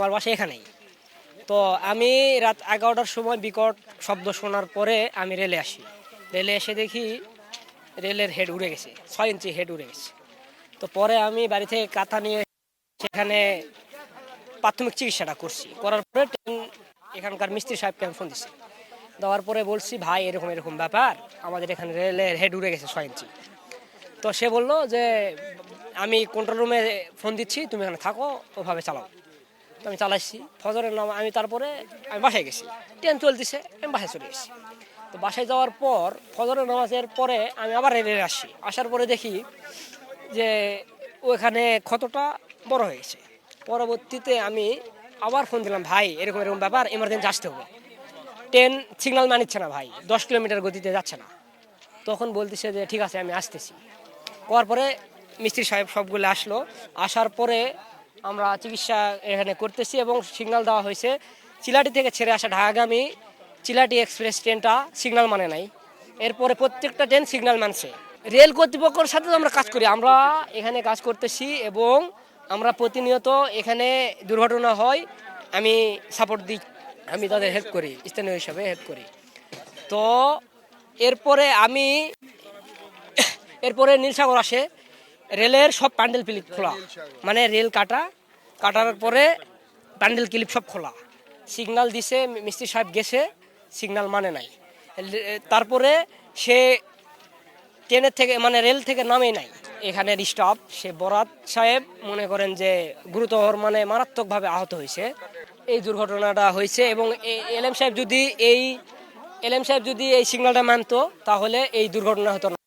আমার বাসা এখানেই। তো আমি রাত 11টার সময় বিকট শব্দ শোনার পরে আমি রেলে আসি। রেলে এসে দেখি রেলের হেড উড়ে গেছে, 6 ইঞ্চি হেড উড়ে গেছে। তো পরে আমি বাড়ি থেকে কাঁথা নিয়ে সেখানে প্রাথমিক চিকিৎসাটা করছি। করার পরে এখানকার মিস্ত্রি সাহেবকে আমি ফোন দিচ্ছি। দেওয়ার পরে বলছি, ভাই এরকম এরকম ব্যাপার, আমাদের এখানে রেলের হেড উড়ে গেছে 6 ইঞ্চি। তো সে বললো যে আমি কন্ট্রোল রুমে ফোন দিচ্ছি, তুমি এখানে থাকো, ওভাবে চালাও। তো আমি চালাচ্ছি ফজরের নাম, আমি তারপরে আমি বাসায় গেছি, ট্রেন চলতেছে, আমি বাসায় চলে গেছি। তো বাসায় যাওয়ার পর ফজরের নামাজের পরে আমি আবার রেলে আসি। আসার পরে দেখি যে ওখানে ক্ষতটা বড় হয়ে গেছে। পরবর্তীতে আমি আবার ফোন দিলাম, ভাই এরকম এরকম ব্যাপার, এমার্জেন্সি আসতে হবে। ট্রেন সিগন্যাল মানিচ্ছে না ভাই, 10 কিলোমিটার গতিতে যাচ্ছে না। তখন বলতেছে যে ঠিক আছে, আমি আসতেছি। করার পরে মিস্ত্রি সাহেব সবগুলো আসলো। আসার পরে আমরা চিকিৎসা এখানে করতেছি এবং সিগন্যাল দেওয়া হয়েছে। চিলাটি থেকে ছেড়ে আসা ঢাকাগামী চিলাটি এক্সপ্রেস ট্রেনটা সিগন্যাল মানে নাই। এরপরে প্রত্যেকটা ট্রেন সিগন্যাল মানছে। রেল কর্তৃপক্ষের সাথে আমরা কাজ করি, আমরা এখানে কাজ করতেছি এবং আমরা প্রতিনিয়ত এখানে দুর্ঘটনা হয় আমি সাপোর্ট দিই, আমি তাদের হেল্প করি, স্থানীয় হিসাবে হেল্প করি। তো এরপরে নীলসাগর আসে, রেলের সব প্যান্ডেল ক্লিপ খোলা, মানে রেল কাটার পরে প্যান্ডেল ক্লিপ সব খোলা। সিগন্যাল দিছে, মিস্ত্রি সাহেব গেছে, সিগন্যাল মানে নাই। তারপরে সে ট্রেনের থেকে মানে রেল থেকে নামে নাই। এখানের স্টাফ সে বরাত সাহেব মনে করেন যে গুরুতর মানে মারাত্মকভাবে আহত হয়েছে। এই দুর্ঘটনাটা হয়েছে এবং এলএম সাহেব যদি এই সিগন্যালটা মানতো তাহলে এই দুর্ঘটনা হতো না।